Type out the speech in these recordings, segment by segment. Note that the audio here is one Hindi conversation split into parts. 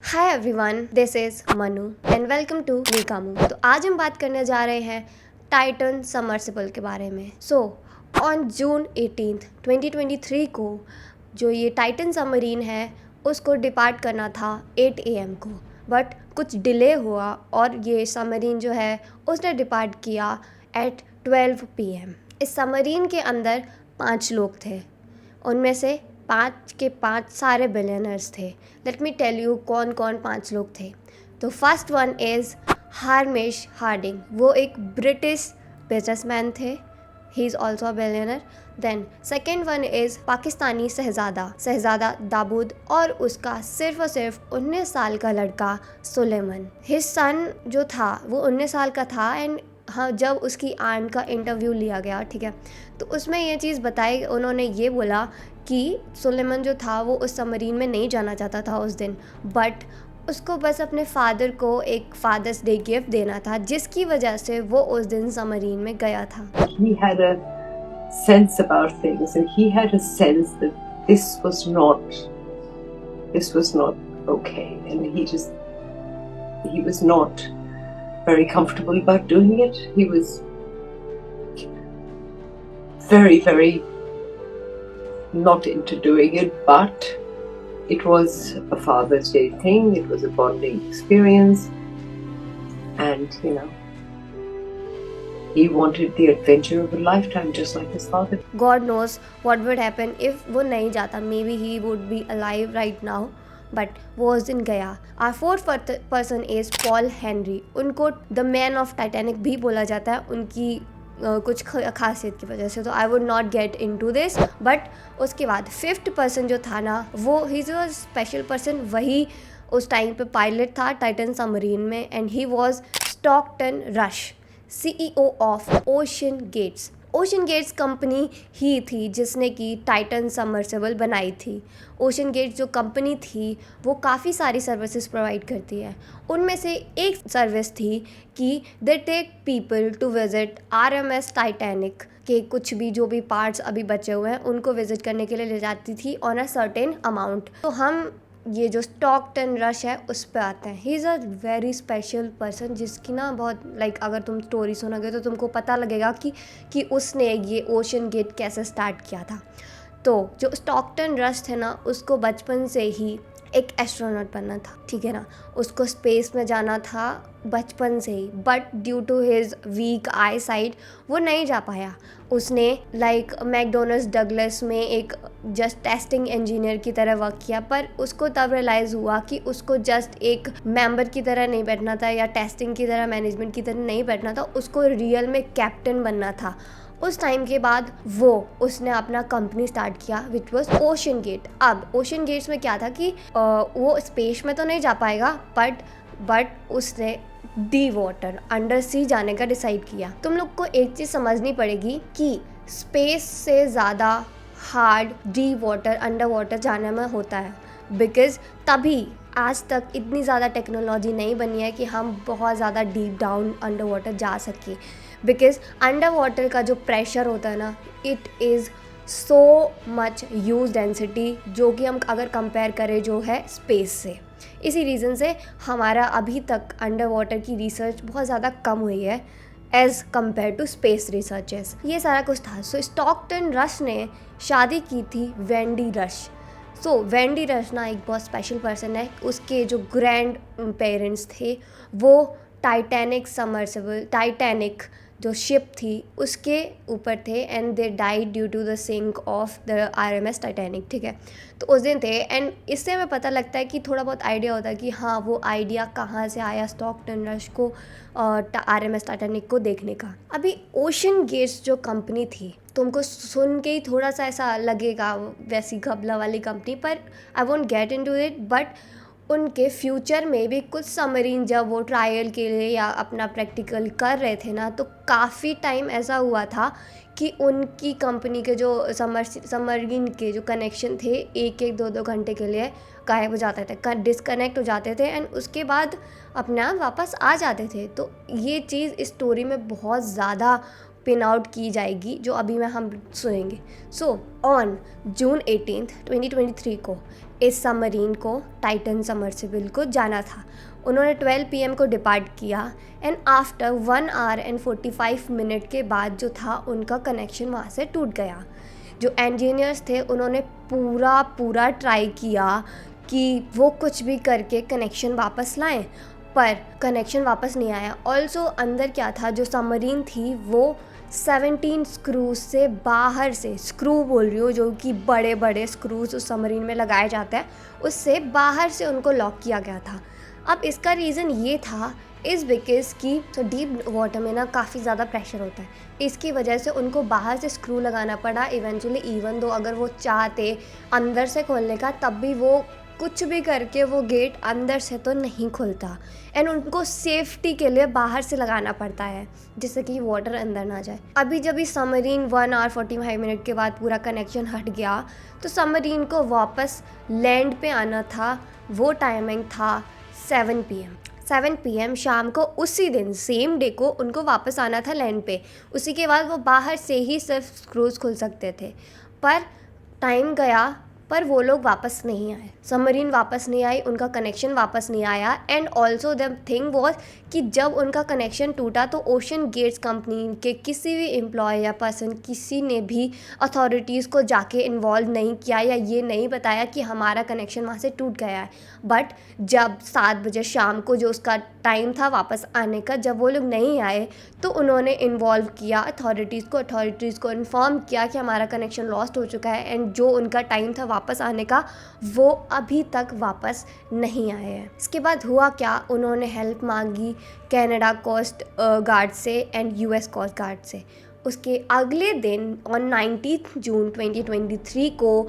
Hi everyone, this is Manu and welcome to नीकामू। तो आज हम बात करने जा रहे हैं टाइटन सबमर्सिबल के बारे में। ऑन जून 18 2023 को जो ये टाइटन सबमरीन है उसको डिपार्ट करना था 8 AM को, बट कुछ डिले हुआ और ये सबमरीन जो है उसने डिपार्ट किया एट 12 PM। इस सबमरीन के अंदर 5 लोग थे, उनमें से 5 के 5 सारे बिलियनर्स थे। लेट मी टेल यू कौन कौन 5 लोग थे। तो first one is Hamish Harding, वो एक ब्रिटिश बिजनेसमैन थे, he is also a billionaire. Then second one is Pakistani Shahzada Dawood और उसका सिर्फ और सिर्फ 19 साल का लड़का सुलेमान। हिज सन जो था वो 19 साल का था एंड हाँ, जब उसकी आंट का इंटरव्यू लिया गया, ठीक है, तो उसमें ये चीज़ बताई, उन्होंने ये बोला कि सुलेमान जो था वो उस सबमरीन में नहीं जाना चाहता था उस दिन, बट उसको बस अपने फादर को एक फादर्स डे गिफ्ट देना था, जिसकी वजह से वो उस दिन सबमरीन में गया था। He had a sense about things, and he had a sense that this was not okay, and he was not very comfortable about doing it. He was very not into doing it, but it was a Father's Day thing. It was a bonding experience, and he wanted the adventure of a lifetime, just like his father. God knows what would happen if वो नहीं जाता. Maybe he would be alive right now. But वो उस दिन गया। Our fourth person is Paul Henry. उनको द मैन ऑफ टाइटैनिक भी बोला जाता है उनकी कुछ खासियत की वजह से, तो I would not get into this. But उसके बाद फिफ्थ पर्सन जो था ना, वो he is a special person. वही उस टाइम पे पायलट था टाइटन सबमरीन में, and he was Stockton Rush, CEO of Ocean Gates. Ocean Gates company ही थी जिसने कि टाइटन सबमर्सिबल बनाई थी। ओशन गेट्स जो कंपनी थी वो काफ़ी सारी सर्विसेज प्रोवाइड करती है। उनमें से एक सर्विस थी कि they take people to visit RMS Titanic के कुछ भी जो भी पार्ट्स अभी बचे हुए हैं उनको विजिट करने के लिए ले जाती थी ऑन अ सर्टेन अमाउंट। तो हम ये जो स्टॉकटन रश है उस पर आते हैं। ही is a very special person, जिसकी ना बहुत अगर तुम स्टोरी सुनोगे तो तुमको पता लगेगा कि उसने ये ओशन गेट कैसे स्टार्ट किया था। तो जो स्टॉकटन रश थे ना, उसको बचपन से ही एक एस्ट्रोनॉट बनना था, ठीक है ना, उसको स्पेस में जाना था बचपन से ही, but due to his weak eyesight वो नहीं जा पाया। उसने मैकडोनल्ड्स डगलस में एक जस्ट टेस्टिंग इंजीनियर की तरह वर्क किया, पर उसको तब रियलाइज़ हुआ कि उसको जस्ट एक मेंबर की तरह नहीं बैठना था या टेस्टिंग की तरह मैनेजमेंट की तरह नहीं बैठना था, उसको रियल में कैप्टन बनना था। उस टाइम के बाद उसने अपना कंपनी स्टार्ट किया विच वॉज ओशन गेट। अब ओशन गेट्स में क्या था कि वो स्पेस में तो नहीं जा पाएगा, बट उसने डी वाटर अंडर सी जाने का डिसाइड किया। तुम लोग को एक चीज़ समझनी पड़ेगी कि स्पेस से ज़्यादा hard D water under water जाने में होता है, बिकॉज तभी आज तक इतनी ज़्यादा टेक्नोलॉजी नहीं बनी है कि हम बहुत ज़्यादा डीप डाउन अंडर वाटर जा सके। बिकॉज अंडर वाटर का जो प्रेशर होता है ना, it is so much huge density, जो कि हम अगर कंपेयर करें जो है स्पेस से। इसी रीज़न से हमारा अभी तक अंडर वाटर की रिसर्च बहुत ज़्यादा कम हुई है as compare to space researches. ये सारा कुछ था। सो स्टॉकटन रश ने शादी की थी वेंडी रश। वेंडी रश ना एक बहुत स्पेशल पर्सन है। उसके जो ग्रैंड पेरेंट्स थे वो टाइटैनिक जो शिप थी उसके ऊपर थे, and they died due to the sink of the RMS Titanic, ठीक है। तो उस दिन थे, एंड इससे हमें पता लगता है कि थोड़ा बहुत आइडिया होता है कि हाँ, वो आइडिया कहाँ से आया स्टॉकटन रश को RMS टाइटैनिक को देखने का। अभी ओशन गेट्स जो कंपनी थी, तुमको सुन के ही थोड़ा सा ऐसा लगेगा वैसी घबला वाली कंपनी, पर I won't get into it. But उनके फ्यूचर में भी कुछ सबमरीन जब वो ट्रायल के लिए या अपना प्रैक्टिकल कर रहे थे ना, तो काफ़ी टाइम ऐसा हुआ था कि उनकी कंपनी के जो सबमरीन के जो कनेक्शन थे 1-2 घंटे के लिए गायब हो जाते थे, डिस्कनेक्ट हो जाते थे, एंड उसके बाद अपने आप वापस आ जाते थे। तो ये चीज़ इस स्टोरी में बहुत ज़्यादा पिन आउट की जाएगी जो अभी में हम सुनेंगे। ऑन जून 18 2023 को इस सबमरीन को, टाइटन सबमर्सिबल को जाना था। उन्होंने 12 PM को डिपार्ट किया and after 1 our and 45 minute के बाद जो था उनका कनेक्शन वहाँ से टूट गया। जो इंजीनियर्स थे उन्होंने पूरा ट्राई किया कि वो कुछ भी करके कनेक्शन वापस लाएं, पर कनेक्शन वापस नहीं आया। ऑल्सो अंदर क्या था, जो सबमरीन थी वो 17 स्क्रूज से बाहर से, स्क्रू बोल रही हूँ जो कि बड़े बड़े स्क्रूज उस सबमरीन में लगाए जाते हैं, उससे बाहर से उनको लॉक किया गया था। अब इसका रीज़न ये था इज़ बिकॉज कि तो डीप वाटर में ना काफ़ी ज़्यादा प्रेशर होता है, इसकी वजह से उनको बाहर से स्क्रू लगाना पड़ा इवेंचुअली। इवन दो अगर वो चाहते अंदर से खोलने का, तब भी वो कुछ भी करके वो गेट अंदर से तो नहीं खुलता एंड उनको सेफ्टी के लिए बाहर से लगाना पड़ता है जिससे कि वाटर अंदर ना जाए। अभी जब इस सबमरीन 1 आवर 45 मिनट के बाद पूरा कनेक्शन हट गया तो सबमरीन को वापस लैंड पे आना था। वो टाइमिंग था 7 PM शाम को। उसी दिन सेम डे को उनको वापस आना था लैंड पे। उसी के बाद वो बाहर से ही सिर्फ स्क्रूज खुल सकते थे, पर टाइम गया पर वो लोग वापस नहीं आए, सबमरीन वापस नहीं आई, उनका कनेक्शन वापस नहीं आया। And also the thing was कि जब उनका कनेक्शन टूटा तो ओशन गेट्स कंपनी के किसी भी एम्प्लॉय या पर्सन, किसी ने भी अथॉरिटीज़ को जाके इन्वॉल्व नहीं किया या ये नहीं बताया कि हमारा कनेक्शन वहाँ से टूट गया है। बट जब 7 बजे शाम को जो उसका टाइम था वापस आने का, जब वो लोग नहीं आए तो उन्होंने इन्वॉल्व किया अथॉरिटीज़ को इन्फॉर्म किया कि हमारा कनेक्शन लॉस्ट हो चुका है एंड जो उनका टाइम था वापस आने का वो अभी तक वापस नहीं आए हैं। इसके बाद हुआ क्या, उन्होंने हेल्प मांगी कनाडा कोस्ट गार्ड से एंड US कोस्ट गार्ड से। उसके अगले दिन ऑन 19 जून 2023 को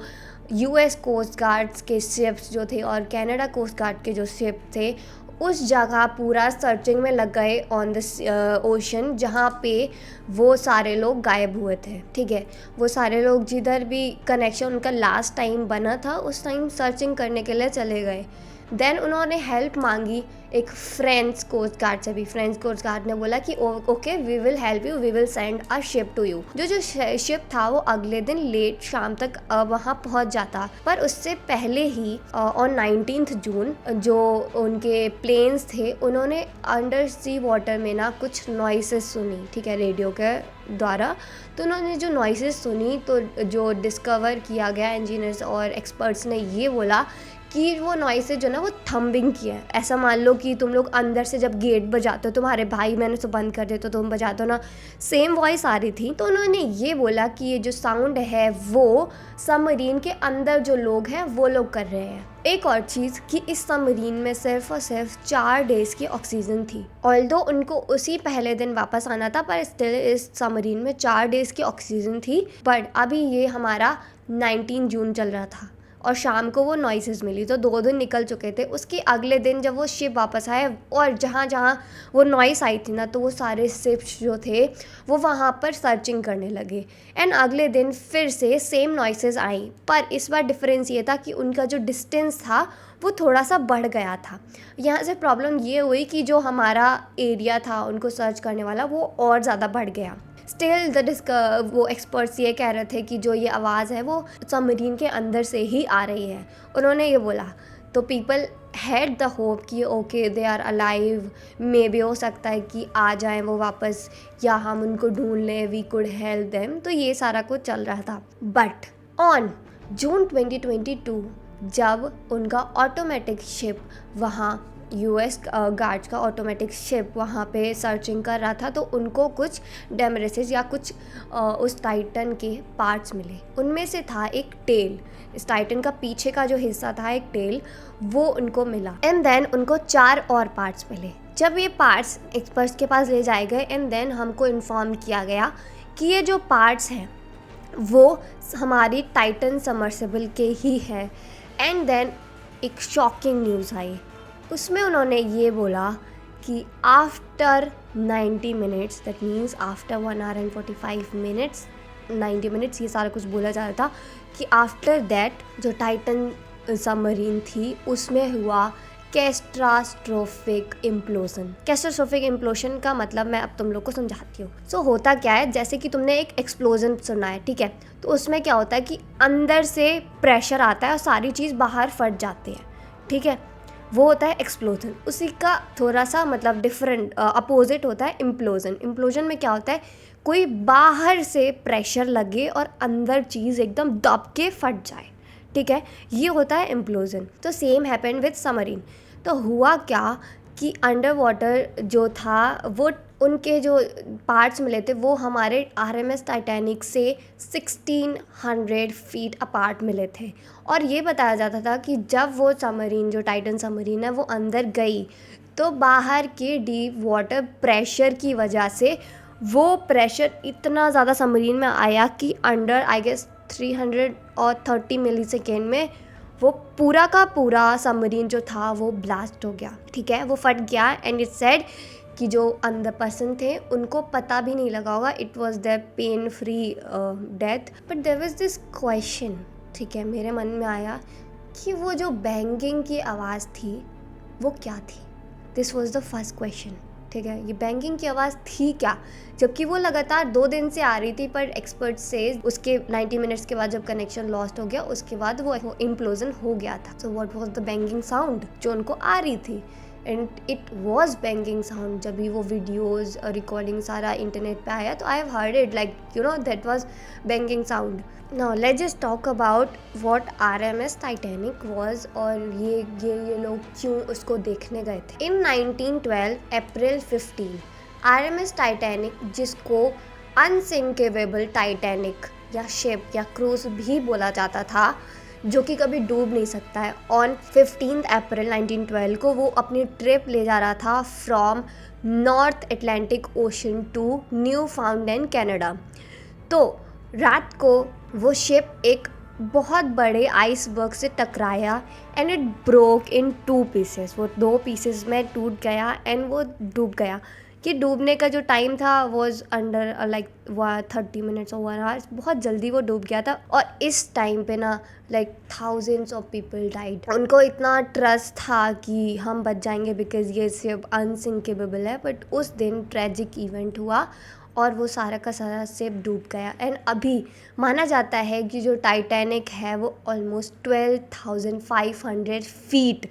US कोस्ट गार्ड्स के शिप्स जो थे और कनाडा कोस्ट गार्ड के जो शिप थे उस जगह पूरा सर्चिंग में लग गए ऑन द ओशन, जहाँ पे वो सारे लोग गायब हुए थे। ठीक है, वो सारे लोग जिधर भी कनेक्शन उनका लास्ट टाइम बना था उस टाइम सर्चिंग करने के लिए चले गए। देन उन्होंने हेल्प मांगी एक फ्रेंच कोस्ट गार्ड से भी। फ्रेंच कोस्ट गार्ड ने बोला कि okay we will help you, we will send a ship to you. जो शिप था वो अगले दिन लेट शाम तक वहाँ पहुँच जाता, पर उससे पहले ही ऑन 19 जून जो उनके प्लेन्स थे उन्होंने अंडर सी वाटर में ना कुछ नॉइसेस सुनी, ठीक है, रेडियो के द्वारा। तो उन्होंने जो नॉइसेस सुनी तो जो डिस्कवर किया गया इंजीनियर्स और एक्सपर्ट्स ने ये बोला कि वो नॉइस जो ना वो थम्बिंग की है। ऐसा मान लो कि तुम लोग अंदर से जब गेट बजाते हो, तुम्हारे भाई मैंने तो बंद कर दिया तो तुम बजाते हो ना, सेम वॉइस आ रही थी। तो उन्होंने ये बोला कि ये जो साउंड है वो सबमरीन के अंदर जो लोग हैं वो लोग कर रहे हैं। एक और चीज़ कि इस सबमरीन में सिर्फ और सिर्फ 4 डेज़ की ऑक्सीजन थी। ऑल्दो उनको उसी पहले दिन वापस आना था, पर स्टिल इस सबमरीन में 4 डेज़ की ऑक्सीजन थी। बट अभी ये हमारा 19 जून चल रहा था और शाम को वो नॉइसेस मिली, तो 2 दिन निकल चुके थे। उसके अगले दिन जब वो शिप वापस आए और जहाँ जहाँ वो नॉइस आई थी ना, तो वो सारे शिप्स जो थे वो वहाँ पर सर्चिंग करने लगे। एंड अगले दिन फिर से सेम नॉइसेस आई, पर इस बार डिफरेंस ये था कि उनका जो डिस्टेंस था वो थोड़ा सा बढ़ गया था। यहाँ से प्रॉब्लम ये हुई कि जो हमारा एरिया था उनको सर्च करने वाला वो और ज़्यादा बढ़ गया। स्टिल वो एक्सपर्ट्स ये कह रहे थे कि जो ये आवाज़ है वो सबमरीन के अंदर से ही आ रही है। उन्होंने ये बोला तो पीपल हैड द होप कि ओके दे आर अलाइव, मे भी हो सकता है कि आ जाएं वो वापस या हम उनको ढूंढ लें, वी कुड हेल्प देम। तो ये सारा कुछ चल रहा था। बट ऑन जून 2022 जब उनका ऑटोमेटिक शिप वहाँ US गार्ड्स का ऑटोमेटिक शिप वहाँ पे सर्चिंग कर रहा था, तो उनको कुछ डेमरेसेस या कुछ उस टाइटन के पार्ट्स मिले। उनमें से था एक टेल, इस टाइटन का पीछे का जो हिस्सा था एक टेल, वो उनको मिला। एंड देन उनको 4 और पार्ट्स मिले। जब ये पार्ट्स एक्सपर्ट्स के पास ले जाए गए एंड देन हमको इन्फॉर्म किया गया कि ये जो पार्ट्स हैं वो हमारी टाइटन सबमर्सिबल के ही है। एंड देन एक शॉकिंग न्यूज़ आई, उसमें उन्होंने ये बोला कि after 90 minutes, that means after 1 our and 45 minutes, 90 minutes ये सारा कुछ बोला जा रहा था कि आफ्टर दैट जो टाइटन सबमरीन थी उसमें हुआ कैस्ट्रास्ट्रोफिक इम्प्लोजन। कैस्ट्रास्ट्रोफिक इम्प्लोजन का मतलब मैं अब तुम लोग को समझाती हूँ। सो होता क्या है, जैसे कि तुमने एक एक्सप्लोजन सुना है, ठीक है, तो उसमें क्या होता है कि अंदर से प्रेशर आता है और सारी चीज़ बाहर फट जाती है, ठीक है, वो होता है एक्सप्लोजन। उसी का थोड़ा सा मतलब डिफरेंट अपोजिट होता है इम्प्लोजन। इम्प्लोजन में क्या होता है, कोई बाहर से प्रेशर लगे और अंदर चीज़ एकदम दब के फट जाए, ठीक है, ये होता है इम्प्लोजन। तो सेम हैपेंड विद सबमरीन। तो हुआ क्या कि अंडर वाटर जो था वो उनके जो पार्ट्स मिले थे वो हमारे आरएमएस टाइटैनिक से 1600 फीट अपार्ट मिले थे। और ये बताया जाता था कि जब वो सबमरीन जो टाइटन सबमरीन है वो अंदर गई तो बाहर के डीप वाटर प्रेशर की वजह से वो प्रेशर इतना ज़्यादा सबमरीन में आया कि under I guess 330 millisecond में वो पूरा का पूरा सबमरीन जो था वो ब्लास्ट हो गया, ठीक है, वो फट गया। एंड इट सेड कि जो अंदर पर्सन थे उनको पता भी नहीं लगा होगा, it was their pain free death. But there was this question, ठीक है, मेरे मन में आया कि वो जो बैंगिंग की आवाज़ थी वो क्या थी। This was the first question, ठीक है, ये बैंगिंग की आवाज़ थी क्या, जबकि वो लगातार 2 दिन से आ रही थी। पर एक्सपर्ट से उसके 90 मिनट्स के बाद जब कनेक्शन लॉस्ट हो गया उसके बाद वो इम्प्लोजन हो गया था। So what was the banging sound जो उनको आ रही थी, and it was banging sound. जब भी वो वीडियोज़ रिकॉर्डिंग सारा इंटरनेट पे आया तो I have heard it like you know that was banging sound. Now let's just talk about what RMS Titanic was और ये लोग क्यों उसको देखने गए थे। इन 1912 अप्रैल 15 आरएमएस टाइटैनिक, जिसको अनसिंकेबल टाइटैनिक या शिप या क्रूज भी बोला जाता था, जो कि कभी डूब नहीं सकता है, ऑन 15 अप्रैल 1912 को वो अपनी ट्रिप ले जा रहा था from North Atlantic Ocean to Newfoundland Canada. तो रात को वो शिप एक बहुत बड़े आइसबर्ग से टकराया and it broke in 2 pieces. वो 2 पीसेस में टूट गया एंड वो डूब गया। कि डूबने का जो टाइम था वॉज अंडर लाइक 30 मिनट्स और 1 आवर, बहुत जल्दी वो डूब गया था। और इस टाइम पे ना like thousands of people died. उनको इतना ट्रस्ट था कि हम बच जाएंगे बिकॉज ये सिर्फ अनसिंकेबल है, बट उस दिन ट्रेजिक इवेंट हुआ और वो सारा का सारा शिप डूब गया। एंड अभी माना जाता है कि जो टाइटैनिक है वो almost 12,500 feet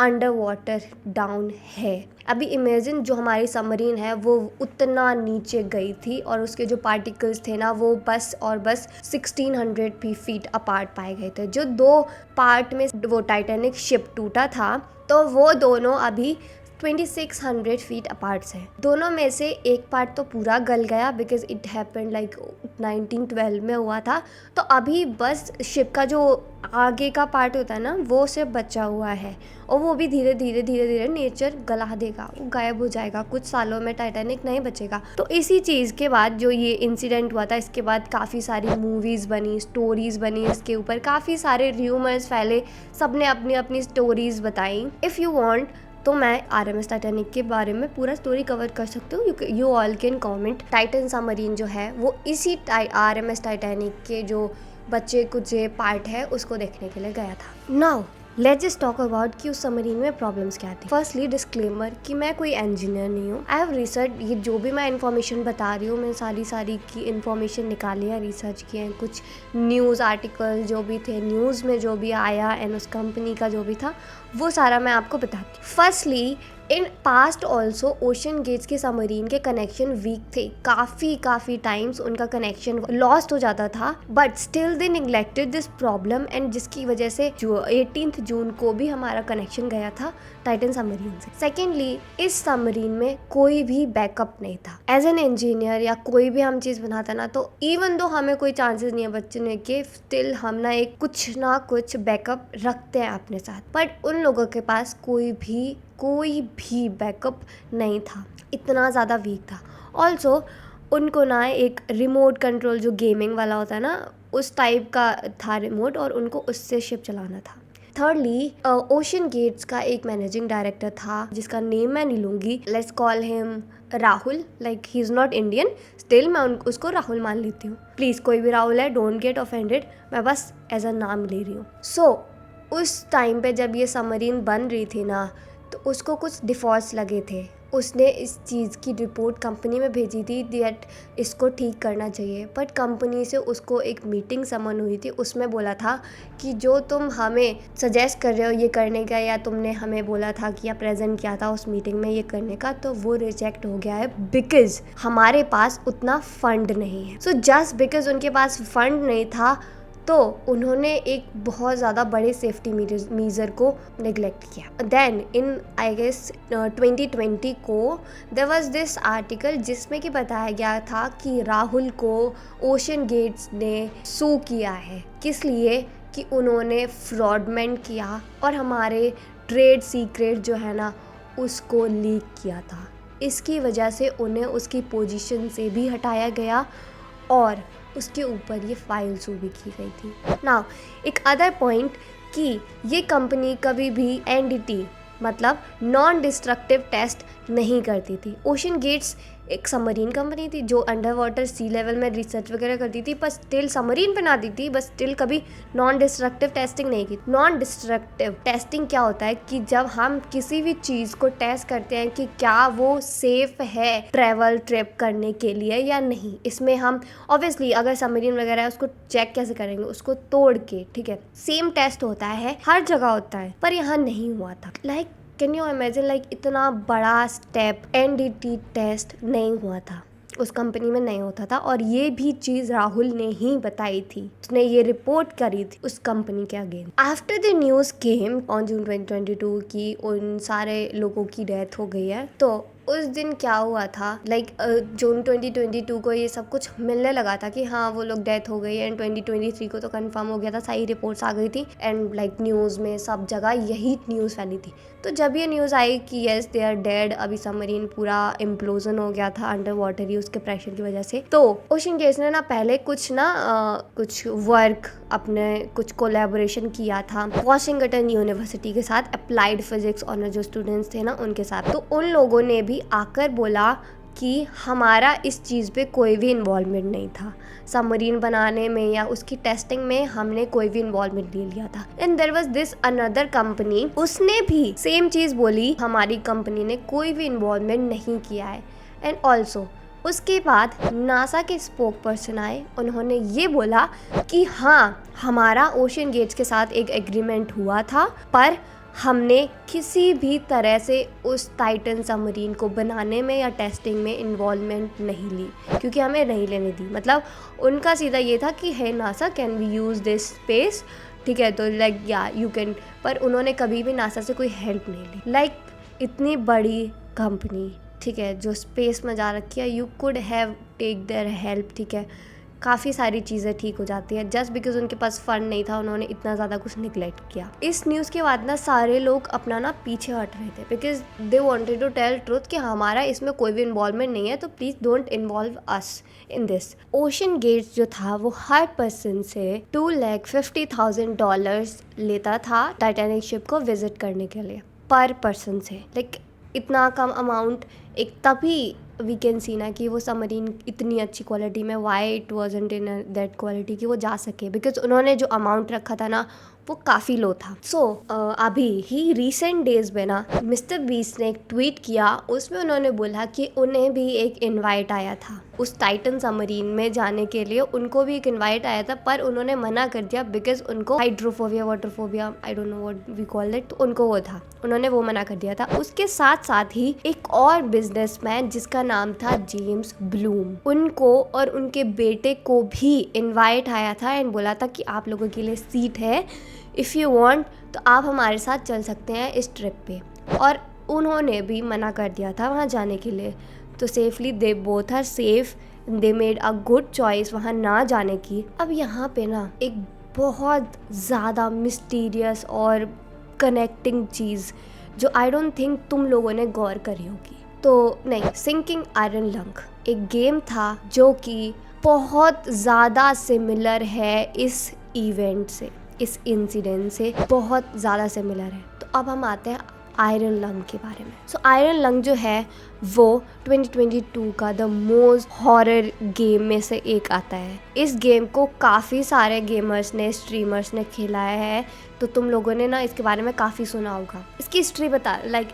under water down है। अभी इमेजिन जो हमारी सबमरीन है वो उतना नीचे गई थी और उसके जो पार्टिकल्स थे ना वो बस 1600 फीट अपार्ट पाए गए थे। जो 2 पार्ट में वो टाइटैनिक शिप टूटा था तो वो दोनों अभी 2600 फीट अपार्ट है। दोनों में से एक पार्ट तो पूरा गल गया बिकॉज इट हैपेंड लाइक 1912 में हुआ था। तो अभी बस शिप का जो आगे का पार्ट होता है ना वो सिर्फ बचा हुआ है और वो भी धीरे धीरे नेचर गला देगा, वो गायब हो जाएगा। कुछ सालों में टाइटैनिक नहीं बचेगा। तो इसी चीज़ के बाद जो ये इंसिडेंट हुआ था इसके बाद काफ़ी सारी मूवीज़ बनी, स्टोरीज़ बनी, इसके ऊपर काफ़ी सारे र्यूमर्स फैले, सब ने अपनी अपनी स्टोरीज़ बताई। इफ़ यू वांट तो मैं आरएमएस टाइटैनिक के बारे में पूरा स्टोरी कवर कर सकती हूँ। You all can comment. Titan submarine जो है वो इसी आरएमएस टाइटैनिक के जो बच्चे कुछ पार्ट है उसको देखने के लिए गया था। Now let's just talk about कि उस सबमरीन में प्रॉब्लम्स क्या थी। फर्स्टली डिस्क्लेमर कि मैं कोई इंजीनियर नहीं हूँ। आई हैव रिसर्च, ये जो भी मैं इन्फॉर्मेशन बता रही हूँ मैं सारी की इन्फॉर्मेशन निकाली है, रिसर्च की है। कुछ न्यूज़ आर्टिकल जो भी थे, न्यूज़ में जो भी आया एंड उस कंपनी का जो भी था वो सारा मैं आपको बताती हूँ। Firstly in past also Ocean Gates के सबमरीन के कनेक्शन वीक थे। काफ़ी टाइम्स उनका कनेक्शन लॉस्ट हो जाता था, but still they neglected this problem and जिसकी वजह से जो 18 जून को भी हमारा कनेक्शन गया था टाइटन सबमरीन से। सेकेंडली इस सबमरीन में कोई भी बैकअप नहीं था। एज एन इंजीनियर या कोई भी हम चीज़ बनाता ना तो इवन दो हमें कोई चांसेस नहीं है बचने के, स्टिल हम ना एक कुछ ना कुछ बैकअप रखते हैं अपने साथ। बट उन लोगों के पास कोई भी बैकअप नहीं था, इतना ज़्यादा वीक था। ऑल्सो उनको ना एक रिमोट कंट्रोल जो गेमिंग वाला होता है ना उस टाइप का था रिमोट और उनको उससे शिप चलाना था। थर्डली ओशन गेट्स का एक मैनेजिंग डायरेक्टर था जिसका नेम मैं नहीं लूँगी, let's call him Rahul. Like he is not Indian, still मैं उसको राहुल मान लेती हूँ। प्लीज़ कोई भी राहुल है, डोंट गेट ऑफेंडेड, मैं बस एज अ नाम ले रही हूँ। सो उस टाइम पे जब ये सबमरीन बन रही थी ना, तो उसको कुछ डिफॉल्ट्स लगे थे। उसने इस चीज़ की रिपोर्ट कंपनी में भेजी थी दैट इसको ठीक करना चाहिए, बट कंपनी से उसको एक मीटिंग समन हुई थी, उसमें बोला था कि जो तुम हमें सजेस्ट कर रहे हो ये करने का, या तुमने हमें बोला था कि या प्रेजेंट किया था उस मीटिंग में ये करने का, तो वो रिजेक्ट हो गया है बिकॉज हमारे पास उतना फंड नहीं है। सो जस्ट बिकॉज उनके पास फंड नहीं था, तो उन्होंने एक बहुत ज़्यादा बड़े सेफ्टी मीजर को नेग्लेक्ट किया। देन इन आई गेस 2020 को देयर वाज दिस आर्टिकल जिसमें कि बताया गया था कि राहुल को ओशन गेट्स ने सू किया है, किस लिए कि उन्होंने फ्रॉडमेंट किया और हमारे ट्रेड सीक्रेट जो है ना उसको लीक किया था। इसकी वजह से उन्हें उसकी पोजीशन से भी हटाया गया और उसके ऊपर ये फाइल शू भी की गई थी। नाउ एक अदर पॉइंट कि ये कंपनी कभी भी एनडीटी मतलब नॉन डिस्ट्रक्टिव टेस्ट नहीं करती थी। ओशन गेट्स एक सबमरीन कंपनी थी जो अंडर वाटर सी लेवल में रिसर्च वगैरह करती थी, पर स्टिल सबमरीन बनाती थी, बस स्टिल कभी नॉन डिस्ट्रक्टिव टेस्टिंग नहीं की। नॉन डिस्ट्रक्टिव टेस्टिंग क्या होता है कि जब हम किसी भी चीज़ को टेस्ट करते हैं कि क्या वो सेफ है ट्रैवल ट्रिप करने के लिए या नहीं। इसमें हम ऑब्वियसली अगर सबमरीन वगैरह है उसको चेक कैसे करेंगे, उसको तोड़ के, ठीक है। सेम टेस्ट होता है, हर जगह होता है, पर यहाँ नहीं हुआ था। Like can you imagine, like इतना बड़ा स्टेप एनडीटी टेस्ट नहीं हुआ था, उस कंपनी में नहीं होता था, और ये भी चीज़ राहुल ने ही बताई थी। उसने ये रिपोर्ट करी थी उस कंपनी के against. After the news came on June 2022 की उन सारे लोगों की डेथ हो गई है, तो उस दिन क्या हुआ था, लाइक जून 2022 को ये सब कुछ मिलने लगा था कि हाँ वो लोग डेथ हो गई, एंड 2023 को तो कंफर्म हो गया था, सारी रिपोर्ट्स आ गई थी, एंड लाइक न्यूज़ में सब जगह यही न्यूज़ फैली थी। तो जब ये न्यूज़ आई कि यस दे आर डेड, अभी सबमरीन पूरा इम्प्लोजन हो गया था अंडर वाटर ही उसके प्रेशर की वजह से, तो ओशन गेट्स ने ना पहले कुछ वर्क अपने कुछ कोलैबोरेशन किया था वॉशिंगटन यूनिवर्सिटी के साथ, अप्लाइड फिजिक्स ऑनर जो स्टूडेंट्स थे ना उनके साथ। तो उन लोगों ने भी आकर बोला कि हमारा इस चीज़ पे कोई भी इन्वॉल्वमेंट नहीं था, सबमरीन बनाने में या उसकी टेस्टिंग में हमने कोई भी इन्वॉल्वमेंट नहीं लिया था। And there was this another company, उसने भी सेम चीज़ बोली, हमारी कंपनी ने कोई भी इन्वॉल्वमेंट नहीं किया है। एंड ऑल्सो उसके बाद नासा के स्पोक पर्सन आए, उन्होंने ये बोला कि हाँ हमारा ओशन गेट्स के साथ एक एग्रीमेंट हुआ था, पर हमने किसी भी तरह से उस टाइटन सबमरीन को बनाने में या टेस्टिंग में इन्वॉल्वमेंट नहीं ली, क्योंकि हमें नहीं लेने दी। मतलब उनका सीधा ये था कि है NASA can we use this space, ठीक है, तो लाइक या यू कैन, पर उन्होंने कभी भी नासा से कोई हेल्प नहीं ली। लाइक इतनी बड़ी कंपनी, ठीक है, जो स्पेस में जा रखी है, you could have take their help, ठीक है, काफ़ी सारी चीज़ें ठीक हो जाती हैं। जस्ट बिकॉज उनके पास फंड नहीं था उन्होंने इतना ज़्यादा कुछ निगलेक्ट किया। इस न्यूज़ के बाद ना सारे लोग अपना ना पीछे हट रहे थे, because they wanted to tell truth कि हमारा इसमें कोई भी इन्वॉल्वमेंट नहीं है, तो please don't involve us in this. Ocean Gates जो था वो हर पर्सन से $250,000 लेता था टाइटैनिक शिप को विजिट करने के लिए, पर पर्सन से। लाइक इतना कम अमाउंट, एक तभी वी कैन सी ना कि वो सबमरीन इतनी अच्छी क्वालिटी में, why it wasn't in that quality कि वो जा सके, बिकॉज उन्होंने जो अमाउंट रखा था ना वो काफ़ी लो था। सो अभी ही रिसेंट डेज में ना मिस्टर बीस्ट ने एक ट्वीट किया, उसमें उन्होंने बोला कि उन्हें भी एक इनवाइट आया था उस टाइटन सबमरीन में जाने के लिए, उनको भी एक इनवाइट आया था, पर उन्होंने मना कर दिया बिकॉज उनको hydrophobia, waterphobia, I don't know what we call it, तो उनको वो था, उन्होंने वो मना कर दिया था। उसके साथ साथ ही एक और बिजनेसमैन जिसका नाम था जेम्स ब्लूम, उनको और उनके बेटे को भी इनवाइट आया था एंड बोला था कि आप लोगों के लिए सीट है, इफ़ यू वांट तो आप हमारे साथ चल सकते हैं इस ट्रिप पे, और उन्होंने भी मना कर दिया था वहाँ जाने के लिए। तो safely they both are safe, they made a good choice वहाँ ना जाने की। अब यहाँ पे ना एक बहुत ज़्यादा मिस्टीरियस और कनेक्टिंग चीज़ जो आई डोंट थिंक तुम लोगों ने गौर करी होगी, तो नहीं, सिंकिंग आयरन लंग एक गेम था जो कि बहुत ज़्यादा सिमिलर है इस इवेंट से, इस इंसिडेंट से बहुत ज़्यादा सिमिलर है। तो अब हम आते हैं आयरन लंग के बारे में। सो आयरन लंग जो है वो 2022 का द मोस्ट हॉरर गेम में से एक आता है। इस गेम को काफ़ी सारे गेमर्स ने, स्ट्रीमर्स ने खिलाया है, तो तुम लोगों ने ना इसके बारे में काफ़ी सुना होगा। इसकी हिस्ट्री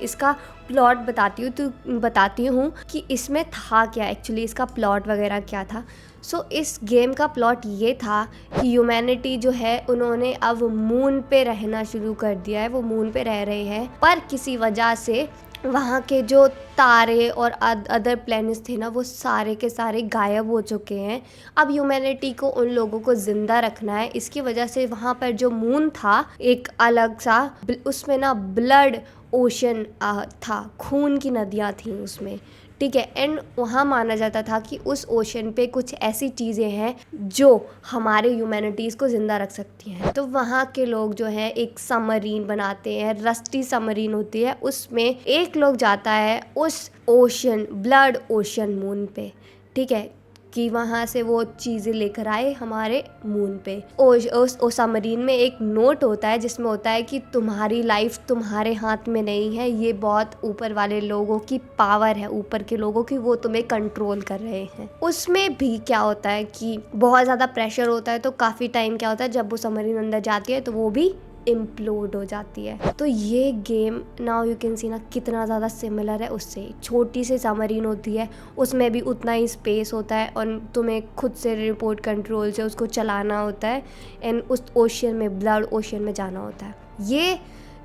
इसका प्लॉट बताती हूँ कि इसमें था क्या एक्चुअली, इसका प्लॉट वगैरह क्या था। सो इस गेम का प्लॉट ये था कि ह्यूमैनिटी जो है उन्होंने अब मून पे रहना शुरू कर दिया है, वो मून पे रह रहे हैं, पर किसी वजह से वहाँ के जो तारे और अदर प्लैनेट्स थे ना वो सारे के सारे गायब हो चुके हैं। अब ह्यूमैनिटी को उन लोगों को ज़िंदा रखना है, इसकी वजह से वहाँ पर जो मून था एक अलग सा, उसमें ना ब्लड ओशन था, खून की नदियाँ थीं उसमें, ठीक है। एंड वहाँ माना जाता था कि उस ओशन पे कुछ ऐसी चीज़ें हैं जो हमारे ह्यूमैनिटीज़ को ज़िंदा रख सकती हैं। तो वहाँ के लोग जो हैं एक सबमरीन बनाते हैं, रस्टी सबमरीन होती है, उसमें एक लोग जाता है उस ओशन, ब्लड ओशन मून पे, ठीक है, कि वहाँ से वो चीज़ें लेकर आए हमारे मून पे। उस सबमरीन में एक नोट होता है जिसमें होता है कि तुम्हारी लाइफ तुम्हारे हाथ में नहीं है, ये बहुत ऊपर वाले लोगों की पावर है, ऊपर के लोगों की, वो तुम्हें कंट्रोल कर रहे हैं। उसमें भी क्या होता है कि बहुत ज़्यादा प्रेशर होता है, तो काफ़ी टाइम क्या होता है जब वो सबमरीन अंदर जाती है तो वो भी इम्प्लोड हो जाती है। तो ये game now you can see ना कितना ज़्यादा सिमिलर है उससे। छोटी सी सबमरीन होती है, उसमें भी उतना ही स्पेस होता है और तुम्हें खुद से रिमोट कंट्रोल से उसको चलाना होता है एंड उस ओशन में, ब्लड ओशन में जाना होता है। ये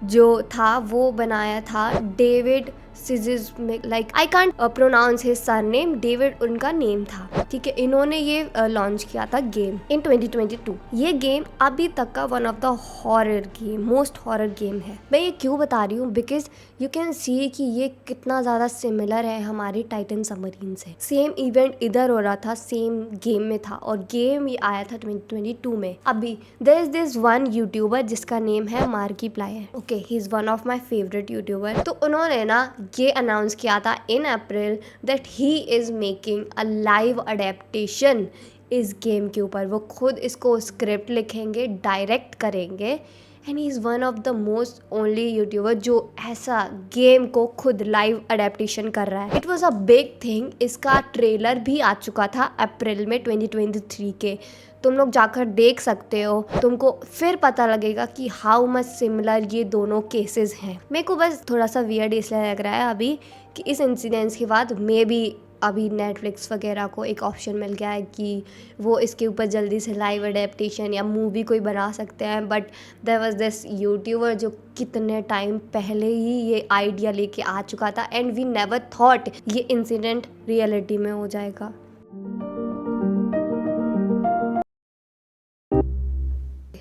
जो था वो बनाया था डेविड सिजिस में, like I can't pronounce his surname, David उनका नेम था, ठीक है। इन्होंने ये लॉन्च किया था गेम इन 2022। ये गेम अभी तक का one of the horror game, most horror game है। मैं ये क्यों बता रही हूँ, बिकॉज यू कैन सी कि ये कितना ज़्यादा सिमिलर है हमारे टाइटन सबमरीन से। सेम इवेंट इधर हो रहा था, सेम गेम में था, और गेम ये आया था 2022 में। अभी there is this one youtuber जिसका नेम है Markiplier, okay, he is one of my favourite youtuber. तो उन्होंने ना ये अनाउंस किया था in April that he is making a live adaptation इस गेम के ऊपर। वो खुद इसको स्क्रिप्ट लिखेंगे, डायरेक्ट करेंगे, and he is one of the most only youtuber जो ऐसा गेम को खुद लाइव अडेप्टेशन कर रहा है। It was a big thing. इसका ट्रेलर भी आ चुका था अप्रैल में 2023 के, तुम लोग जाकर देख सकते हो, तुमको फिर पता लगेगा कि हाउ मच सिमिलर ये दोनों केसेस हैं। मेरे को बस थोड़ा सा वियर्ड इसलिए लग रहा है अभी कि इस इंसिडेंस के बाद मे बी अभी नेटफ्लिक्स वगैरह को एक ऑप्शन मिल गया है कि वो इसके ऊपर जल्दी से लाइव अडेप्टेशन या मूवी कोई बना सकते हैं, but there was this YouTuber जो कितने टाइम पहले ही ये आइडिया लेके आ चुका था एंड वी नेवर थॉट ये इंसिडेंट रियलिटी में हो जाएगा।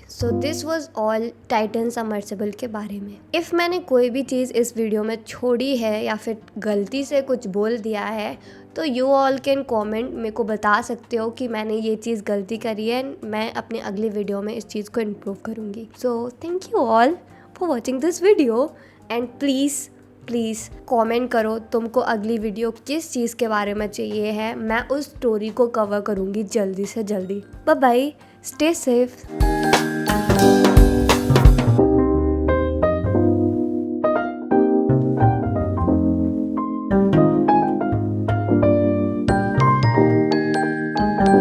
So this was all Titan submersible के बारे में। इफ़ मैंने कोई भी चीज़ इस वीडियो में छोड़ी है या फिर गलती से कुछ बोल दिया है तो यू ऑल कैन कमेंट, मेरे को बता सकते हो कि मैंने ये चीज़ गलती करी है, मैं अपने अगले वीडियो में इस चीज़ को इम्प्रूव करूँगी। So thank you all for watching this video and please comment करो तुमको अगली वीडियो किस चीज़ के बारे में चाहिए है। मैं उस स्टोरी को कवर करूँगी जल्दी से जल्दी। Bye bye, stay safe.